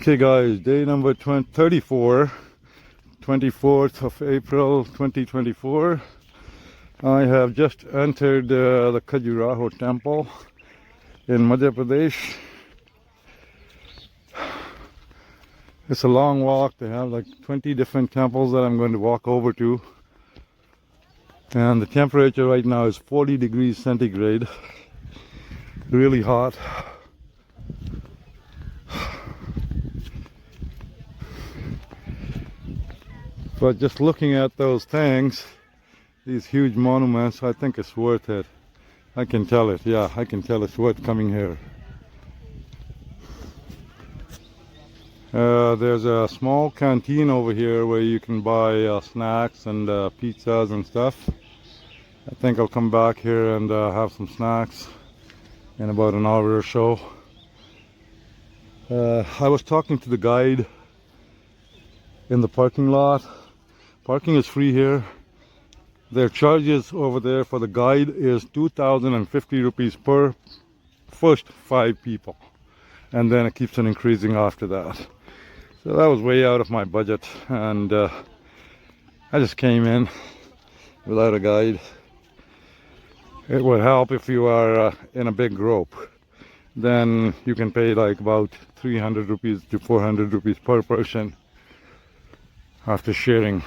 Okay guys, day number 34, 24th of April 2024. I have just entered the Khajuraho temple in Madhya Pradesh. It's a long walk. They have like 20 different temples that I'm going to walk over to. And the temperature right now is 40 degrees centigrade. Really hot. But just looking at those things, these huge monuments, I think it's worth it. I can tell it, yeah, I can tell it's worth coming here. There's a small canteen over here where you can buy snacks and pizzas and stuff. I think I'll come back here and have some snacks in about an hour or so. I was talking to the guide in the parking lot. Parking is free here. Their charges over there for the guide is 2,050 rupees per first 5 people. And then it keeps on increasing after that. So that was way out of my budget. And I just came in without a guide. It would help if you are in a big group. Then you can pay like about 300 rupees to 400 rupees per person after sharing.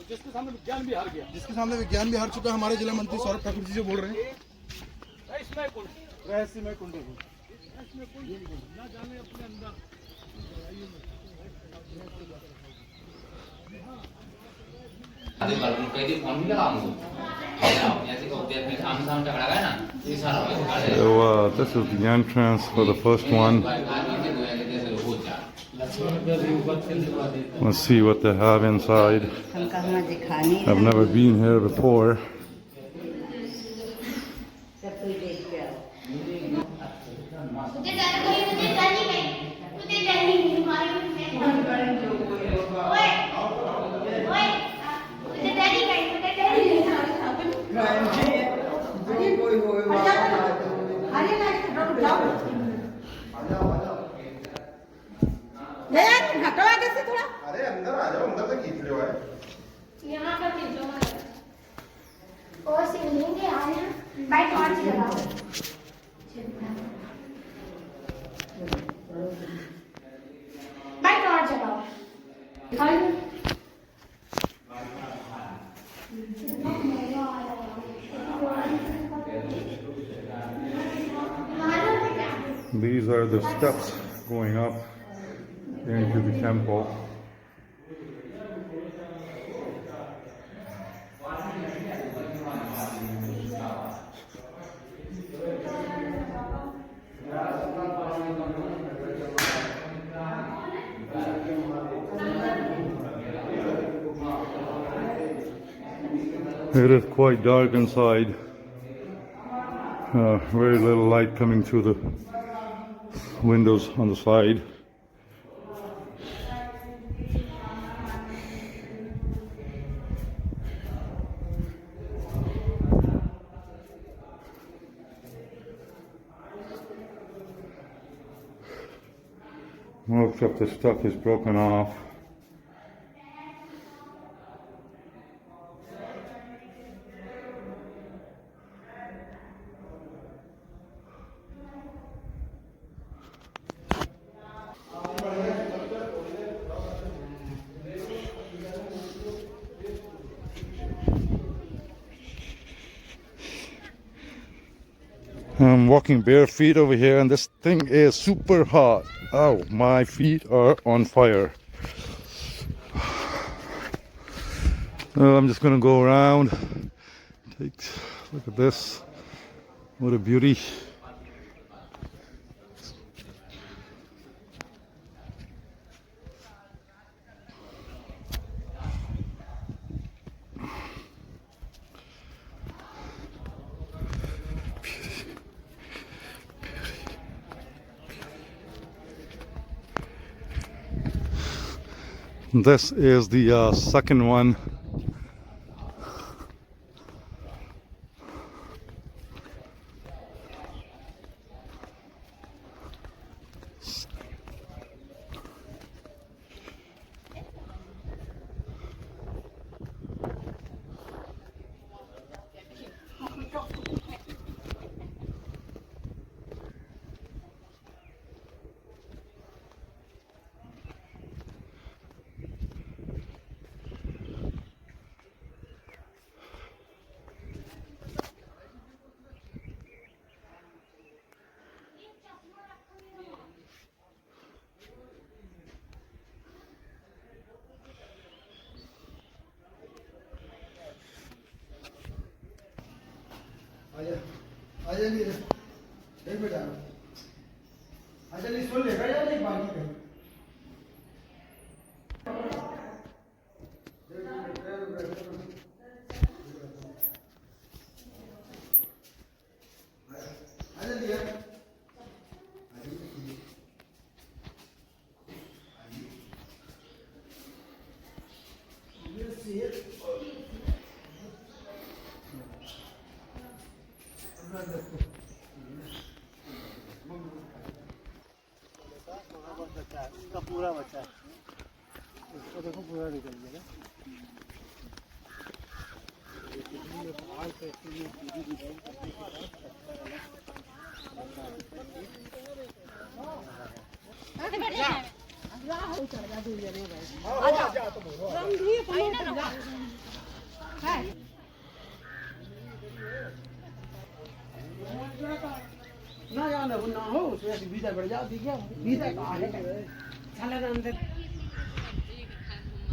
जिसके सामने विज्ञान भी हार चुका है हमारे जिला मंत्री सौरभ ठाकुर जी जो बोल रहे हैं रहस्यमय कुंड So this is the entrance for the first one. Let's see what they have inside. I've never been here before. These are the steps going up into the temple. It is quite dark inside. Very little light coming through the windows on the side. Most of the stuff is broken off. I'm walking bare feet over here and this thing is super hot. Oh, my feet are on fire. I'm just gonna go around. Look at this. What a beauty. This is the second one. इसका पूरा बचा है, इसको देखो पूरा निकल गया ना।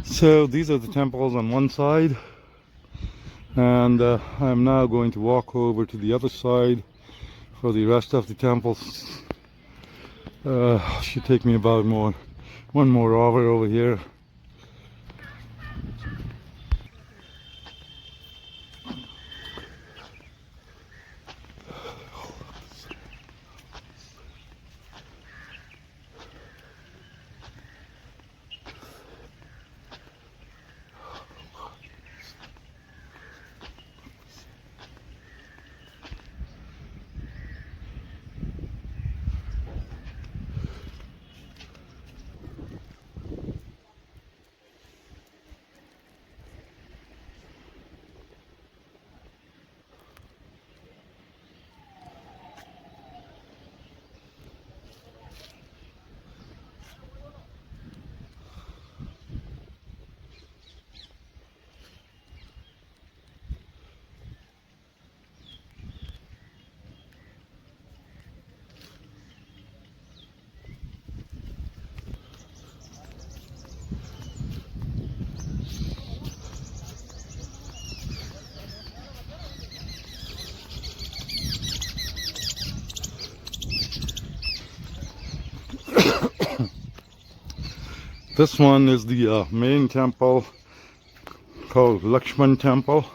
So these are the temples on one side, and I'm now going to walk over to the other side for the rest of the temples. Should take me about one more hour over here. This one is the main temple called Lakshman Temple.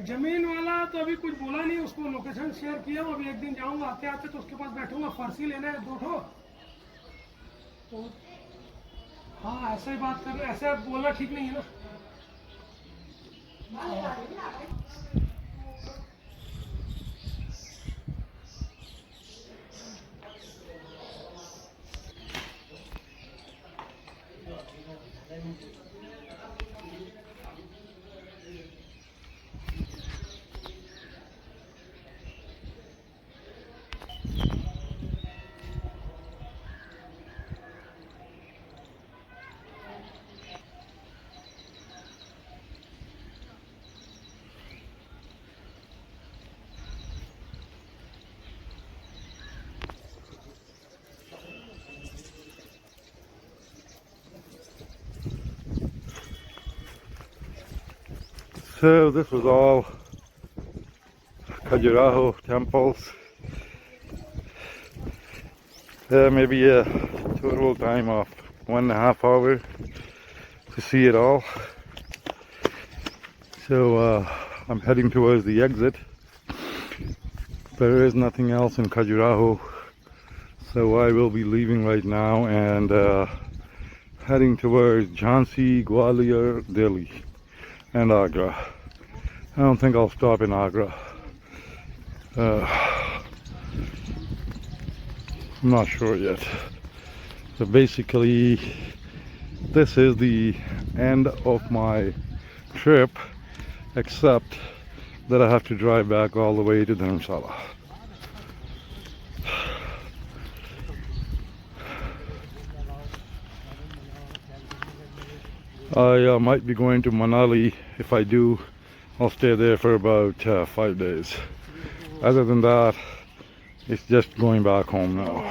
जमीन वाला तो अभी कुछ बोला नहीं, उसको location share किया। अभी एक दिन जाऊंगा आते आते तो उसके पास बैठूंगा, फर्सी लेना है 2 ठो। तो हाँ, ऐसे ही बात कर, ऐसे बोलना ठीक नहीं है ना। So this was all Khajuraho temples. Maybe a total time of 1.5 hours to see it all. So I'm heading towards the exit. There is nothing else in Khajuraho, so I will be leaving right now and heading towards Jhansi, Gwalior, Delhi, and Agra. I don't think I'll stop in Agra. I'm not sure yet. So basically, this is the end of my trip, except that I have to drive back all the way to Dharamsala. I might be going to Manali. If I do, I'll stay there for about 5 days. Other than that, it's just going back home now.